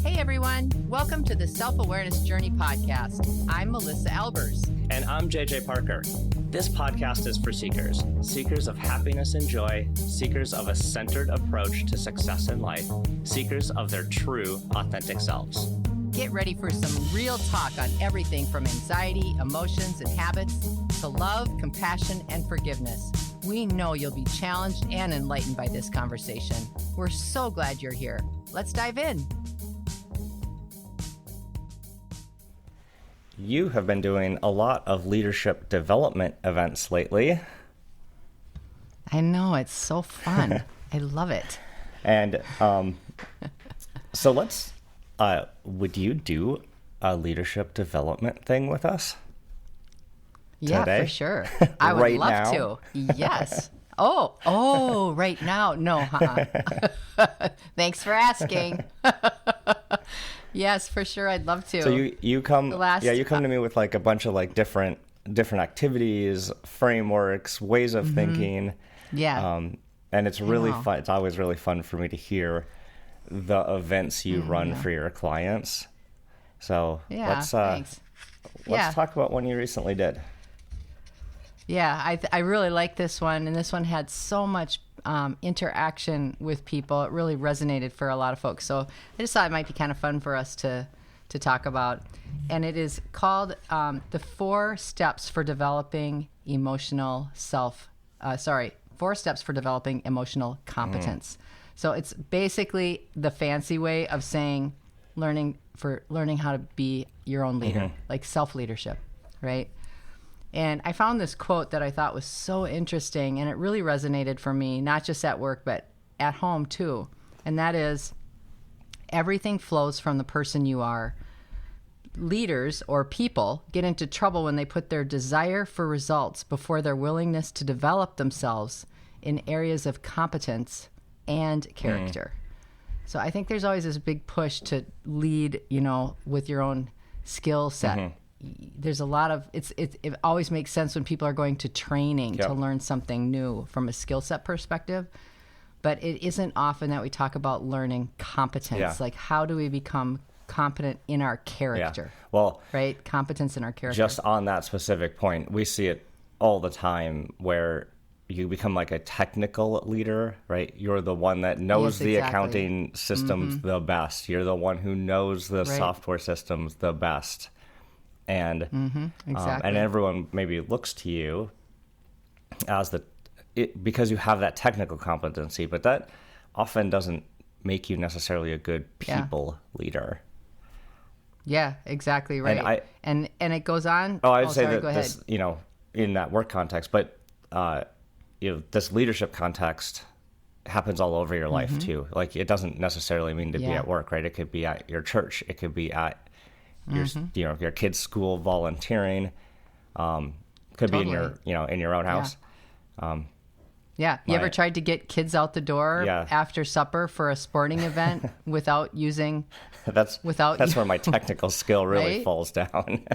Hey everyone, welcome to the Self-Awareness Journey podcast. I'm Melissa Albers. And I'm JJ Parker. This podcast is for seekers of happiness and joy, seekers of a centered approach to success in life, seekers of their true, authentic selves. Get ready for some real talk on everything from anxiety, emotions, and habits to love, compassion, and forgiveness. We know you'll be challenged and enlightened by this conversation. We're so glad you're here. Let's dive in. You have been doing a lot of leadership development events lately. I know, it's so fun. I love it. And so would you do a leadership development thing with us? Yeah, today? for sure. I would Right love now? to. Yes. Oh, right now. No, Thanks for asking. Yes, for sure. I'd love to. So you come you come to me with like a bunch of like different activities, frameworks, ways of thinking. Yeah. And it's really fun. It's always really fun for me to hear the events you run for your clients. So thanks. let's talk about one you recently did. Yeah, I really like this one, and this one had so much interaction with people. It really resonated for a lot of folks. So I just thought it might be kind of fun for us to talk about. And it is called the 4 Steps for Developing Emotional 4 Steps for Developing Emotional Competence. So it's basically the fancy way of saying learning how to be your own leader, like self-leadership, right? And I found this quote that I thought was so interesting, and it really resonated for me, not just at work, but at home too. And that is, everything flows from the person you are. Leaders or people get into trouble when they put their desire for results before their willingness to develop themselves in areas of competence and character. So I think there's always this big push to lead, with your own skill set. There's a lot of it always makes sense when people are going to training to learn something new from a skill set perspective, but it isn't often that we talk about learning competence. Like, how do we become competent in our character? Well, right, competence in our character. Just on that specific point, we see it all the time where you become like a technical leader, right? You're the one that knows the accounting systems the best. You're the one who knows the software systems the best. And and everyone maybe looks to you as because you have that technical competency, but that often doesn't make you necessarily a good people leader. Yeah, exactly right. And it goes on. I'd say that this, in that work context, but this leadership context happens all over your life too. Like, it doesn't necessarily mean to be at work, right? It could be at your church. It could be at your kids' school, volunteering, could be in your own house. You ever tried to get kids out the door after supper for a sporting event without using? That's where my technical skill really falls down.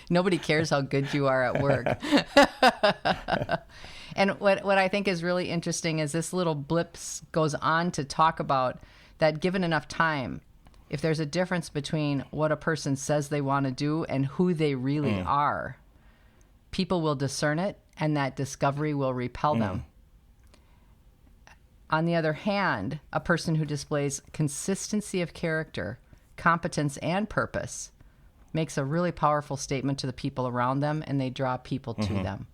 Nobody cares how good you are at work. And what I think is really interesting is this little blips goes on to talk about that given enough time, if there's a difference between what a person says they want to do and who they really are, people will discern it, and that discovery will repel them. On the other hand, a person who displays consistency of character, competence, and purpose makes a really powerful statement to the people around them, and they draw people to them.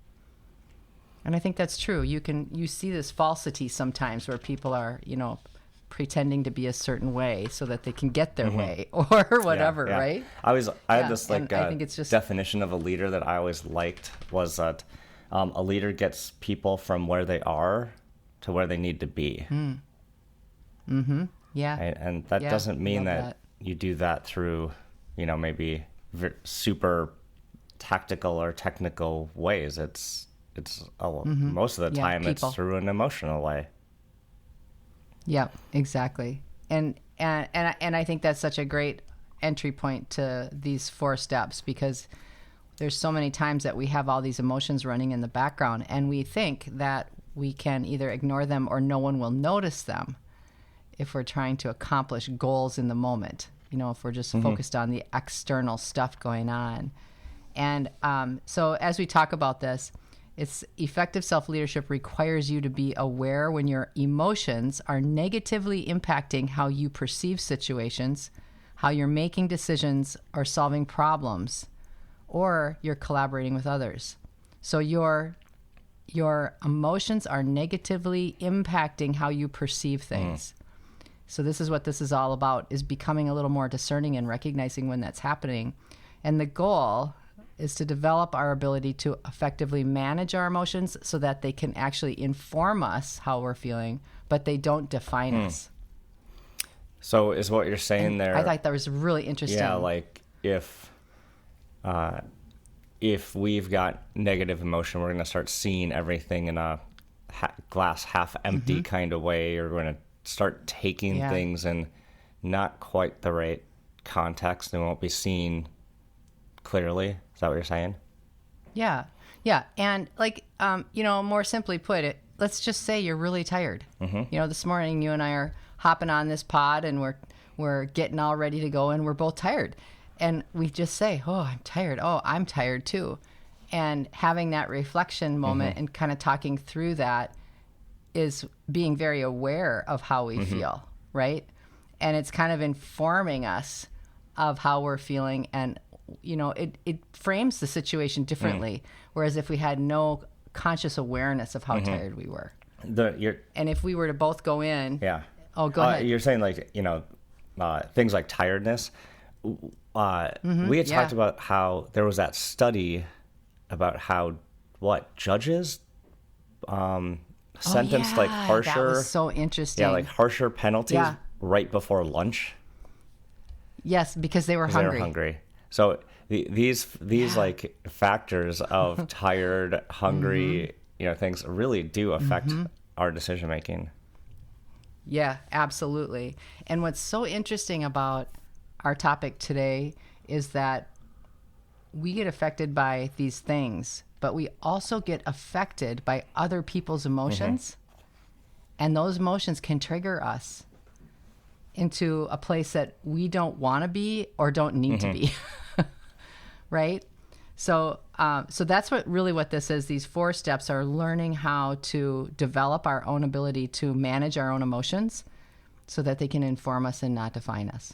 And I think that's true. You see this falsity sometimes where people are, pretending to be a certain way so that they can get their way or whatever, right? I had this I think it's just definition of a leader that I always liked was that a leader gets people from where they are to where they need to be. Yeah. And that doesn't mean that you do that through, maybe super tactical or technical ways. It's most of the time it's through an emotional way. Yeah, exactly. And I think that's such a great entry point to these 4 steps, because there's so many times that we have all these emotions running in the background, and we think that we can either ignore them or no one will notice them. if we're trying to accomplish goals in the moment, if we're just focused on the external stuff going on. And so as we talk about this, it's effective self-leadership requires you to be aware when your emotions are negatively impacting how you perceive situations, how you're making decisions or solving problems, or you're collaborating with others. So your emotions are negatively impacting how you perceive things. So this is what this is all about, is becoming a little more discerning and recognizing when that's happening. And the goal is to develop our ability to effectively manage our emotions so that they can actually inform us how we're feeling, but they don't define us. So is what you're saying there... I thought that was really interesting. Yeah, like if we've got negative emotion, we're going to start seeing everything in a glass half empty kind of way, or we're going to start taking things in not quite the right context and won't be seen clearly. Is that what you're saying? Yeah. And more simply put, let's just say you're really tired. This morning you and I are hopping on this pod and we're getting all ready to go and we're both tired. And we just say, oh, I'm tired. Oh, I'm tired too. And having that reflection moment and kind of talking through that is being very aware of how we feel, right? And it's kind of informing us of how we're feeling, and it frames the situation differently. Whereas if we had no conscious awareness of how tired we were, and if we were to both go in, go ahead. You're saying things like tiredness. We had talked about how there was that study about how judges sentenced harsher. That was so interesting. Yeah, harsher penalties right before lunch. Yes, because they were hungry. So these factors of tired, hungry, things really do affect our decision making. Yeah, absolutely. And what's so interesting about our topic today is that we get affected by these things, but we also get affected by other people's emotions. And those emotions can trigger us into a place that we don't want to be or don't need to be. Right? So that's what this is. These 4 steps are learning how to develop our own ability to manage our own emotions so that they can inform us and not define us.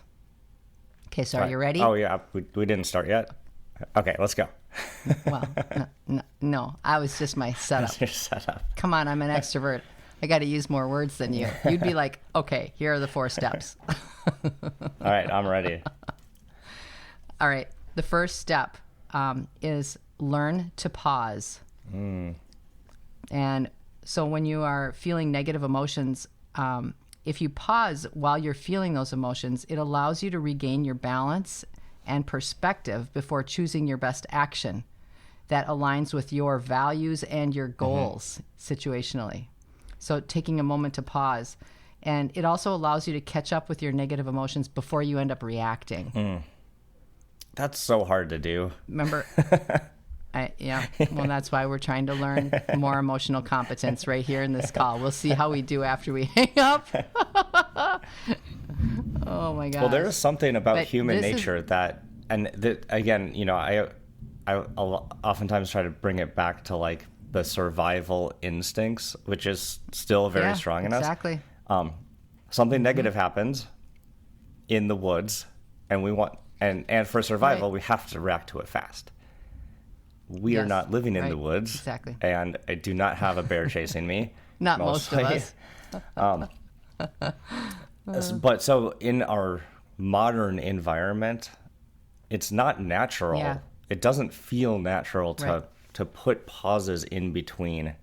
Okay, so are you ready? Oh, yeah. We didn't start yet. Okay, let's go. Well, no. I was just my setup. That's your setup. Come on, I'm an extrovert. I got to use more words than you. You'd be like, okay, here are the 4 steps. All right, I'm ready. All right. The first step is learn to pause. And so when you are feeling negative emotions, if you pause while you're feeling those emotions, it allows you to regain your balance and perspective before choosing your best action that aligns with your values and your goals situationally. So taking a moment to pause. And it also allows you to catch up with your negative emotions before you end up reacting. That's so hard to do. Remember? Well, that's why we're trying to learn more emotional competence right here in this call. We'll see how we do after we hang up. Oh my gosh. Well, there is something about human nature again, I oftentimes try to bring it back to the survival instincts, which is still very strong in us. Exactly. Something negative happens in the woods, and we want, and for survival, we have to react to it fast. We are not living in the woods. Exactly. And I do not have a bear chasing me. Not mostly. Most of us. But so in our modern environment, it's not natural. Yeah. It doesn't feel natural to put pauses in between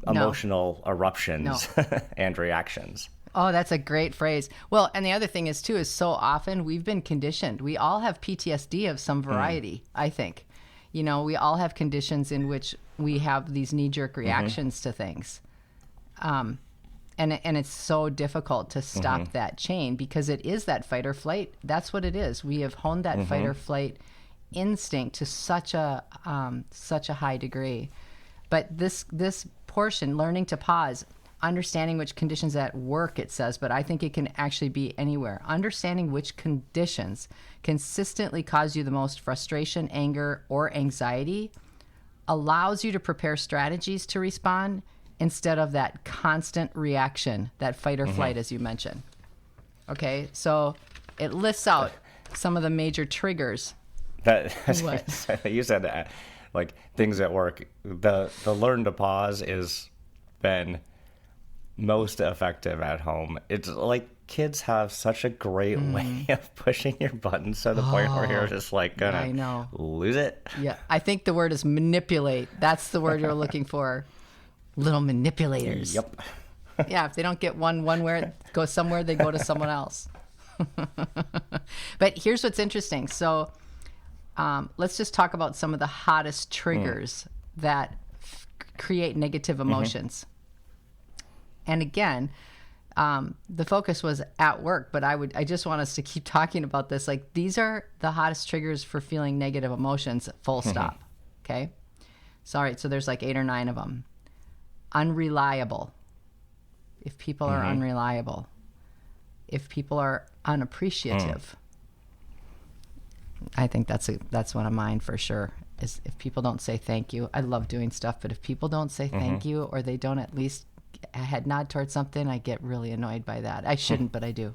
emotional eruptions and reactions. Oh, that's a great phrase. Well, and the other thing is so often we've been conditioned. We all have PTSD of some variety, I think. We all have conditions in which we have these knee-jerk reactions to things. And it's so difficult to stop that chain because it is that fight or flight. That's what it is. We have honed that fight or flight instinct to such a high degree. But this portion, learning to pause, understanding which conditions at work, it says, but I think it can actually be anywhere. Understanding which conditions consistently cause you the most frustration, anger, or anxiety allows you to prepare strategies to respond instead of that constant reaction, that fight or flight, as you mentioned. Okay, so it lists out some of the major triggers. You said like things at work. The learn to pause is been most effective at home. It's like kids have such a great way of pushing your buttons to the point where you're just like gonna lose it. Yeah, I think the word is manipulate. That's the word you're looking for. Little manipulators. Yep. Yeah, if they don't get one where go somewhere, they go to someone else. But here's what's interesting. So let's just talk about some of the hottest triggers that create negative emotions. And again, the focus was at work, but I just want us to keep talking about this. Like, these are the hottest triggers for feeling negative emotions, full stop. Okay? So there's like 8 or 9 of them. Unreliable. If people are unreliable. If people are unappreciative. I think that's one of mine for sure. Is if people don't say thank you. I love doing stuff, but if people don't say thank you, or they don't at least a head nod towards something, I get really annoyed by that. I shouldn't, but I do.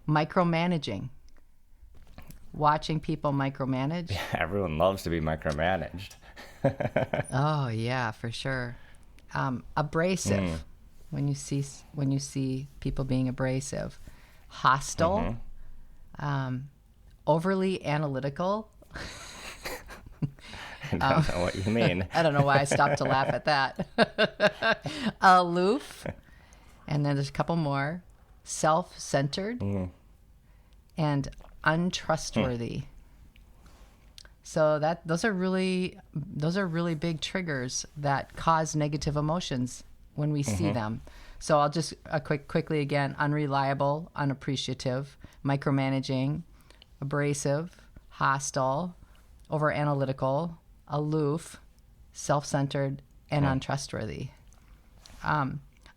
Micromanaging. Watching people micromanage. Yeah, everyone loves to be micromanaged. Oh yeah, for sure. Abrasive. When you see people being abrasive. Hostile. Overly analytical. I don't know what you mean. I don't know why I stopped to laugh at that. Aloof. And then there's a couple more. Self-centered. And untrustworthy. So those are really big triggers that cause negative emotions when we see them. So I'll just quickly again: unreliable, unappreciative, micromanaging, abrasive, hostile, over analytical, aloof, self-centered, and untrustworthy. I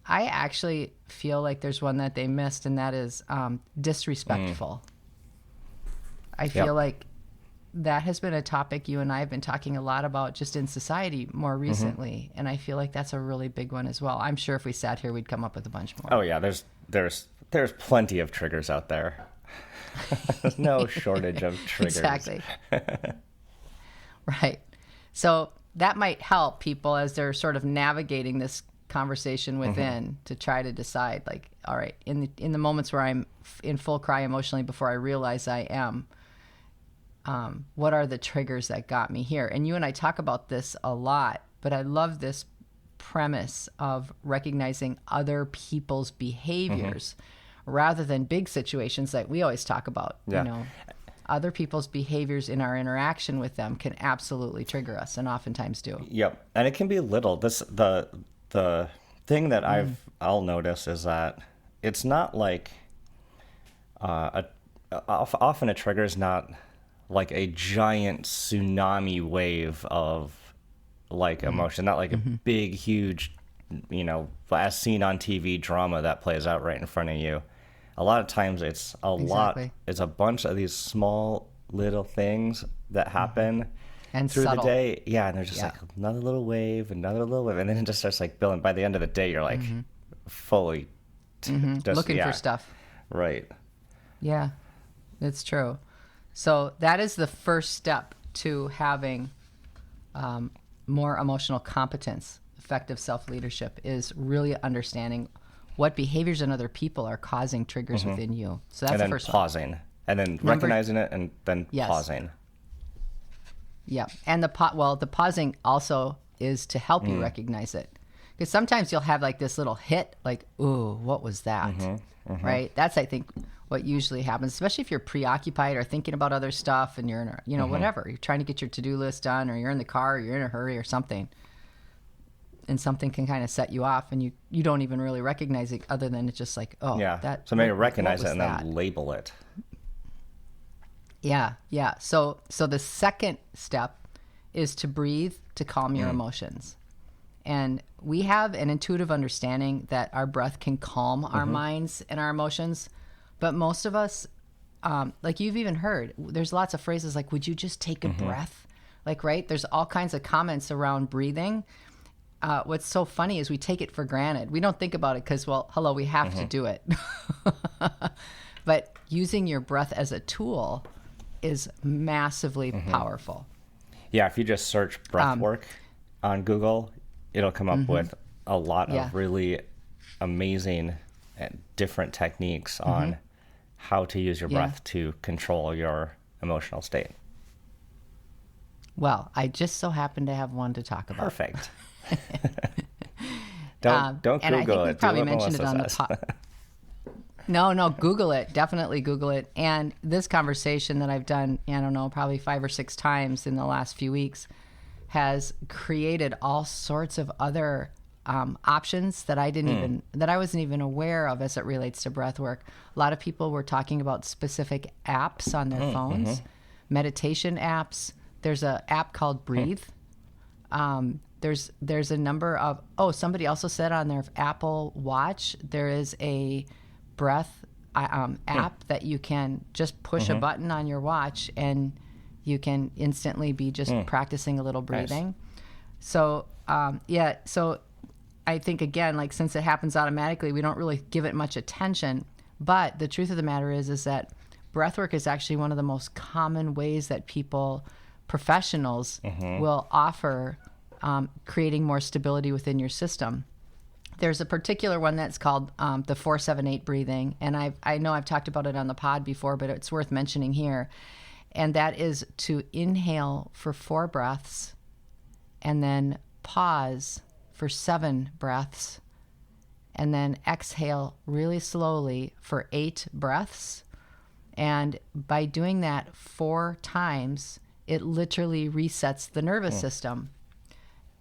actually feel like there's one that they missed, and that is disrespectful. I feel like that has been a topic you and I have been talking a lot about just in society more recently, and I feel like that's a really big one as well. I'm sure if we sat here, we'd come up with a bunch more. Oh yeah, there's plenty of triggers out there. There's no shortage of triggers. Exactly. Right. So that might help people as they're sort of navigating this conversation within to try to decide, like, all right, in the moments where I'm in full cry emotionally before I realize I am, what are the triggers that got me here? And you and I talk about this a lot, but I love this premise of recognizing other people's behaviors rather than big situations that we always talk about. Yeah. You know, other people's behaviors in our interaction with them can absolutely trigger us, and oftentimes do. Yep, and it can be little. The thing that I'll notice is that it's not like often a trigger is not like a giant tsunami wave of like emotion, not like a big, huge, as seen on TV drama that plays out right in front of you. A lot of times it's it's a bunch of these small little things that happen and through subtle. the day. Yeah, and they're just like another little wave, and then it just starts like building. By the end of the day, you're like fully just looking for stuff. Right. Yeah, it's true. So that is the first step to having more emotional competence, effective self-leadership, is really understanding what behaviors in other people are causing triggers within you. So that's the first one. Pausing. And then recognizing it and then pausing. Yeah. And the pausing also is to help you recognize it. Because sometimes you'll have like this little hit, like, ooh, what was that? Right? That's, I think, what usually happens, especially if you're preoccupied or thinking about other stuff and you're in a, whatever. You're trying to get your to-do list done, or you're in the car, or you're in a hurry or something. And something can kind of set you off, and you don't even really recognize it, other than it's just like, oh, that. So maybe recognize it and then label it. Yeah. So the second step is to breathe, to calm your emotions. And we have an intuitive understanding that our breath can calm our minds and our emotions. But most of us, like you've even heard, there's lots of phrases like, would you just take a breath? Like, right? There's all kinds of comments around breathing. What's so funny is we take it for granted. We don't think about it because, well, hello, we have to do it. But using your breath as a tool is massively powerful. Yeah, if you just search breath work on Google, it'll come up with a lot of really amazing and different techniques on how to use your breath to control your emotional state. Well, I just so happen to have one to talk about. Perfect. don't Google and I think we it. probably Do what mentioned it on Melissa the pod. No, Google it. Definitely Google it. And this conversation that I've done, I don't know, probably 5 or 6 times in the last few weeks has created all sorts of other options that I wasn't even aware of as it relates to breath work. A lot of people were talking about specific apps on their phones, meditation apps. There's an app called Breathe. There's a number of, somebody also said on their Apple Watch, there is a breath app that you can just push a button on your watch and you can instantly be just practicing a little breathing. Nice. So, so I think, again, like since it happens automatically, we don't really give it much attention. But the truth of the matter is that breathwork is actually one of the most common ways that professionals will offer creating more stability within your system. There's a particular one that's called the 478 breathing, and I know I've talked about it on the pod before, but it's worth mentioning here. And that is to inhale for 4 breaths and then pause for 7 breaths and then exhale really slowly for 8 breaths. And by doing that 4 times, it literally resets the nervous system.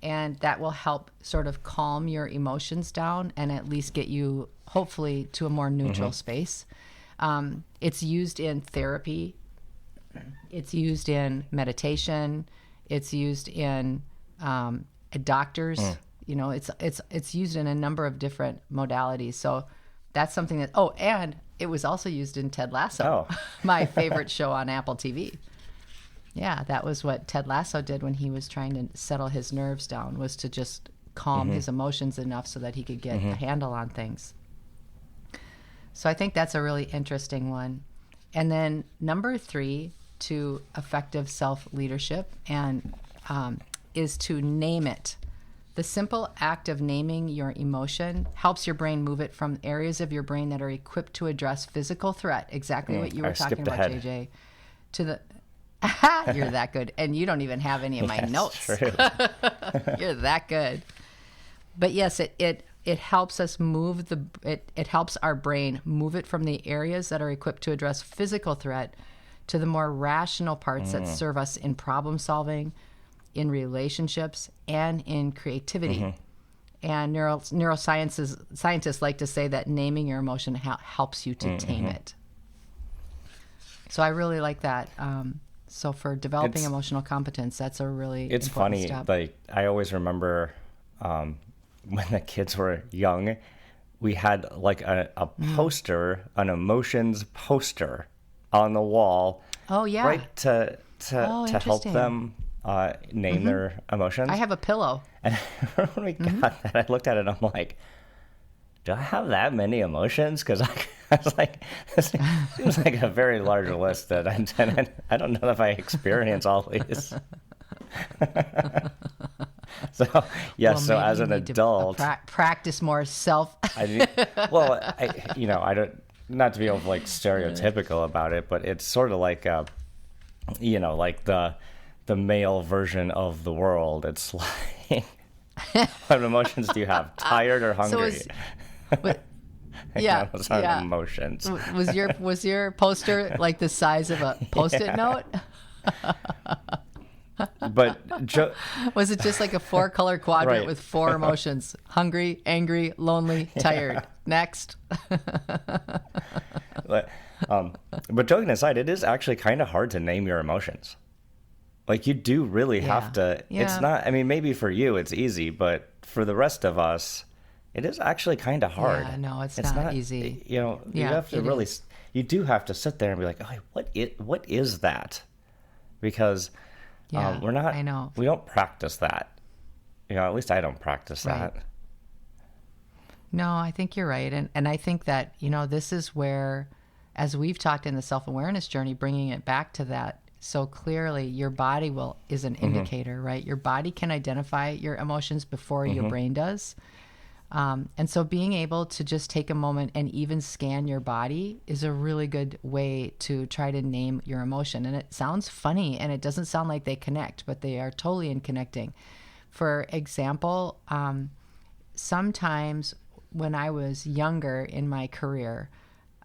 And that will help sort of calm your emotions down and at least get you, hopefully, to a more neutral space. It's used in therapy. It's used in meditation. It's used in doctors. You know, it's used in a number of different modalities. So that's something that. Oh, and it was also used in Ted Lasso, my favorite show on Apple TV. Yeah, that was what Ted Lasso did when he was trying to settle his nerves down, was to just calm his emotions enough so that he could get a handle on things. So I think that's a really interesting one. And then number 3 to effective self-leadership and is to name it. The simple act of naming your emotion helps your brain move it from areas of your brain that are equipped to address physical threat, exactly what you were talking about, ahead. JJ, to the... You're that good. And you don't even have any of my notes. True. You're that good. But yes, it helps us move it helps our brain move it from the areas that are equipped to address physical threat to the more rational parts that serve us in problem solving, in relationships, and in creativity. And scientists like to say that naming your emotion helps you to tame it. So I really like that. So for developing emotional competence, that's a really it's important funny step. Like I always remember when the kids were young, we had like a poster, an emotions poster on the wall, right, to help them name their emotions. I have a pillow. And when we got that, I looked at it and I'm like, do I have that many emotions? Because I was like, this seems like a very large list that I don't know if I experience all these. So, yes, so as an adult, practice more self. I don't, not to be like stereotypical about it, but it's sort of like, like the male version of the world. It's like, what emotions do you have? Tired or hungry? Those are emotions. Was your poster like the size of a Post-it note? But was it just like a 4-color quadrant with 4 emotions? Hungry, angry, lonely, tired. Next. But joking aside, it is actually kind of hard to name your emotions. Like, you do really have to, it's not, I mean, maybe for you it's easy, but for the rest of us, it is actually kind of hard. Yeah, no, it's not easy. You know, you have to really, you do have to sit there and be like, oh, what is that? Because we're not, I know. We don't practice that. You know, at least I don't practice that. No, I think you're right. And I think that, you know, this is where, as we've talked in the self-awareness journey, bringing it back to that so clearly, your body is an indicator, right? Your body can identify your emotions before your brain does. And so being able to just take a moment and even scan your body is a really good way to try to name your emotion. And it sounds funny and it doesn't sound like they connect, but they are totally in connecting. For example, sometimes when I was younger in my career,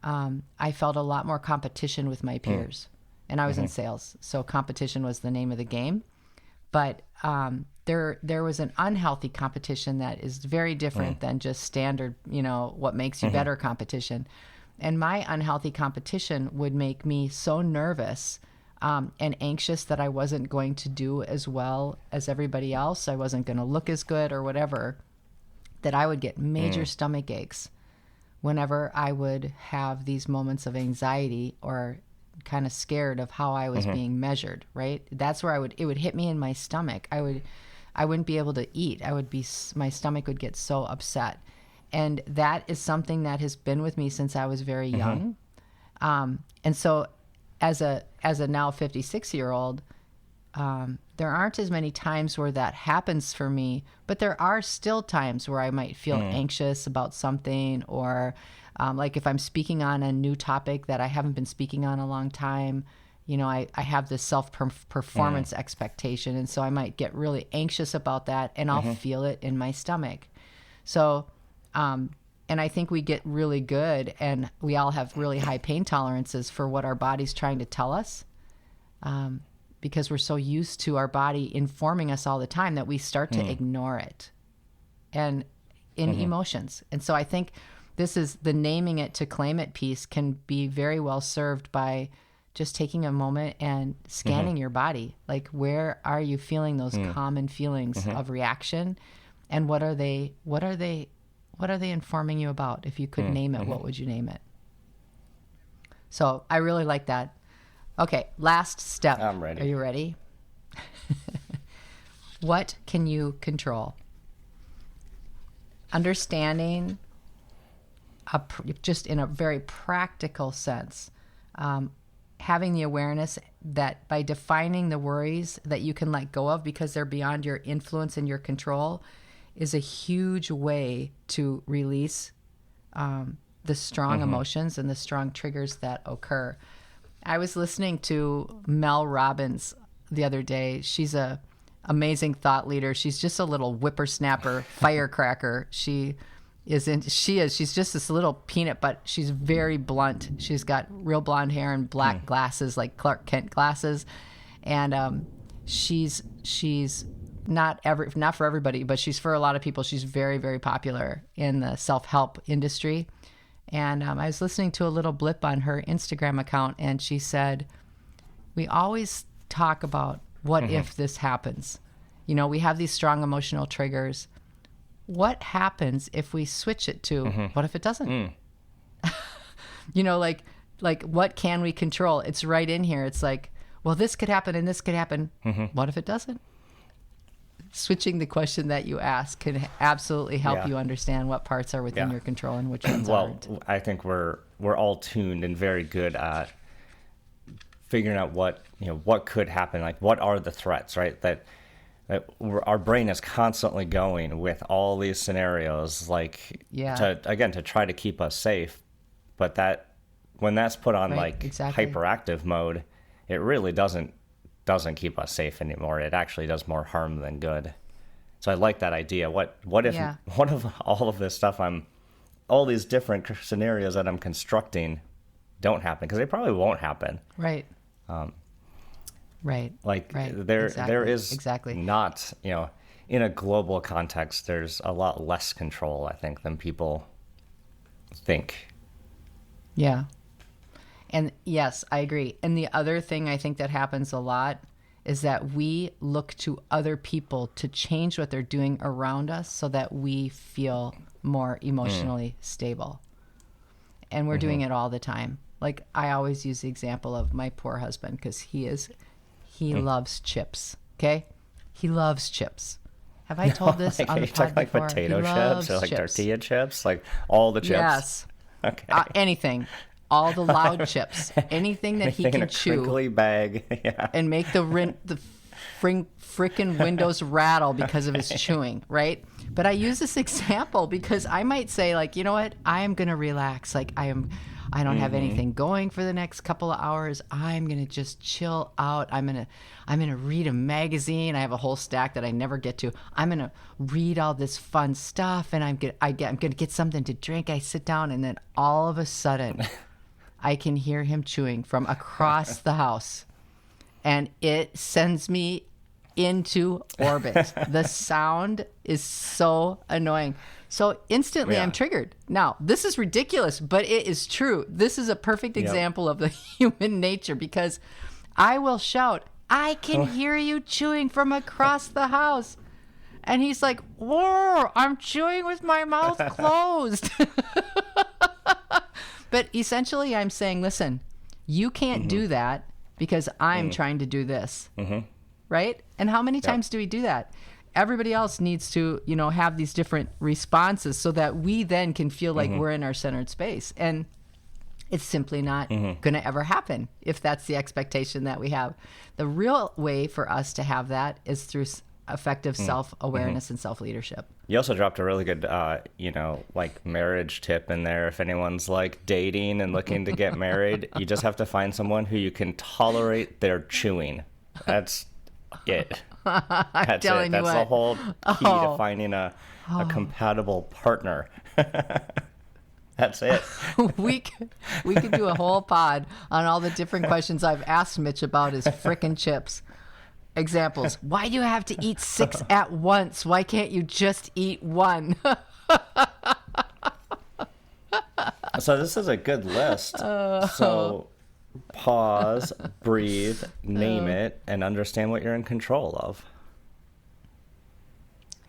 I felt a lot more competition with my peers. And I was in sales, so competition was the name of the game. But there was an unhealthy competition that is very different than just standard, you know, what makes you better competition. And my unhealthy competition would make me so nervous and anxious that I wasn't going to do as well as everybody else. I wasn't going to look as good or whatever, that I would get major stomach aches whenever I would have these moments of anxiety or kind of scared of how I was being measured, right? That's where it would hit me in my stomach. I wouldn't be able to eat. My stomach would get so upset. And that is something that has been with me since I was very young. And so as a now 56-year-old, there aren't as many times where that happens for me, but there are still times where I might feel anxious about something, or like if I'm speaking on a new topic that I haven't been speaking on a long time, you know, I have this self-performance expectation. And so I might get really anxious about that, and I'll feel it in my stomach. So, and I think we get really good, and we all have really high pain tolerances for what our body's trying to tell us, because we're so used to our body informing us all the time that we start to ignore it, and in emotions. And so I think this is the naming it to claim it piece can be very well served by just taking a moment and scanning your body. Like, where are you feeling those common feelings of reaction, and what are they informing you about? If you could name it, what would you name it? So I really like that. Okay, last step. I'm ready. Are you ready? What can you control? Understanding, just in a very practical sense, having the awareness that by defining the worries that you can let go of because they're beyond your influence and your control is a huge way to release the strong emotions and the strong triggers that occur. I was listening to Mel Robbins the other day. She's a amazing thought leader. She's just a little whippersnapper, firecracker. She's just this little peanut, but she's very blunt. She's got real blonde hair and black glasses, like Clark Kent glasses. And she's not for everybody, but she's for a lot of people. She's very, very popular in the self-help industry. And I was listening to a little blip on her Instagram account, and she said, we always talk about what if this happens. You know, we have these strong emotional triggers. What happens if we switch it to what if it doesn't? You know, like what can we control? It's right in here. It's like, well, this could happen and this could happen. What if it doesn't? Switching the question that you ask can absolutely help you understand what parts are within your control and which ones aren't. Well, I think we're all tuned and very good at figuring out what could happen. Like, what are the threats, right? That our brain is constantly going with all these scenarios, like to try to keep us safe. But that when that's put on hyperactive mode, it really doesn't keep us safe anymore. It actually does more harm than good. So I like that idea. What if one of all of this stuff, all these different scenarios that I'm constructing don't happen, because they probably won't happen. Right. There is not, in a global context, there's a lot less control, I think, than people think. Yeah. And yes, I agree. And the other thing I think that happens a lot is that we look to other people to change what they're doing around us so that we feel more emotionally stable. And we're doing it all the time. Like, I always use the example of my poor husband, because he loves chips. Okay? He loves chips. Have I told this on the pod before? Like potato chips or like tortilla chips? Like all the chips? Yes. Okay. Anything. All the loud chips. Anything that he can chew. In a crinkly bag. Yeah. And make the frickin' windows rattle because of his chewing, right? But I use this example because I might say, like, you know what? I am going to relax. Like, I don't have anything going for the next couple of hours. I'm going to just chill out. I'm going to read a magazine. I have a whole stack that I never get to. I'm going to read all this fun stuff, and I'm going to get something to drink. I sit down, and then all of a sudden I can hear him chewing from across the house, and it sends me into orbit. The sound is so annoying. So instantly I'm triggered. Now, this is ridiculous, but it is true. This is a perfect example of the human nature, because I will shout, I can hear you chewing from across the house. And he's like, whoa, I'm chewing with my mouth closed. But essentially I'm saying, listen, you can't do that because I'm trying to do this. Right? And how many times do we do that? Everybody else needs to, have these different responses so that we then can feel like we're in our centered space. And it's simply not going to ever happen if that's the expectation that we have. The real way for us to have that is through effective self-awareness and self-leadership. You also dropped a really good, like marriage tip in there. If anyone's like dating and looking to get married, you just have to find someone who you can tolerate their chewing. That's it. That's it. That's the whole key to finding a compatible partner. That's it. we could do a whole pod on all the different questions I've asked Mitch about his frickin' chips. Examples. Why do you have to eat 6 at once? Why can't you just eat one? So this is a good list. So pause, breathe, name it, and understand what you're in control of.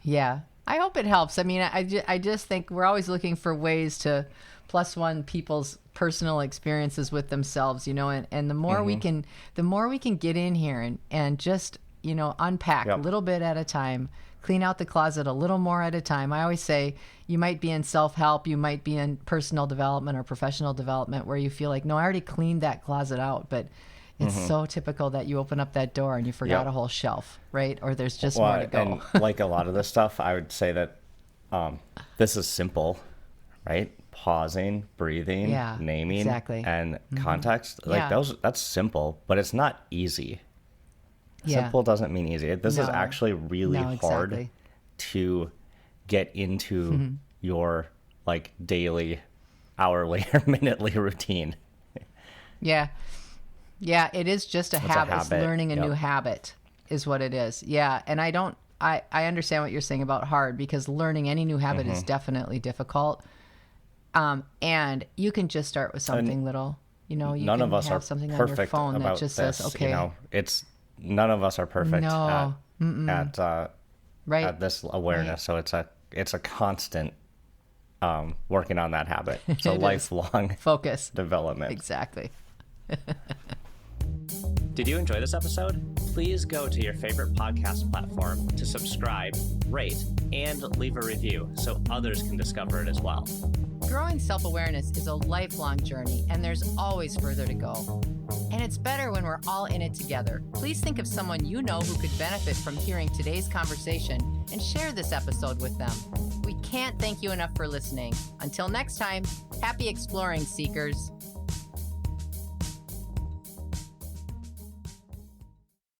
Yeah. I hope it helps. I mean, I just think we're always looking for ways to plus one people's personal experiences with themselves, and the more we can get in here and just, unpack a little bit at a time, clean out the closet a little more at a time. I always say you might be in self-help, you might be in personal development or professional development where you feel like, no, I already cleaned that closet out, but it's so typical that you open up that door and you forgot a whole shelf, right? Or there's just more to go. And like a lot of this stuff, I would say that this is simple, right? Pausing, breathing, naming, and context. Like that's simple, but it's not easy. Simple doesn't mean easy. This is actually really hard to get into your like daily, hourly, or minutely routine. Yeah, it is just a habit. It's learning a new habit is what it is. Yeah, and I understand what you're saying about hard, because learning any new habit is definitely difficult. And you can just start with something little. None of us are something perfect on your phone about that just this. says, okay. None of us are perfect at this awareness. So it's a constant working on that habit. It's a lifelong focus development. Exactly. Did you enjoy this episode? Please go to your favorite podcast platform to subscribe, rate, and leave a review so others can discover it as well. Growing self-awareness is a lifelong journey, and there's always further to go. And it's better when we're all in it together. Please think of someone you know who could benefit from hearing today's conversation and share this episode with them. We can't thank you enough for listening. Until next time, happy exploring, seekers.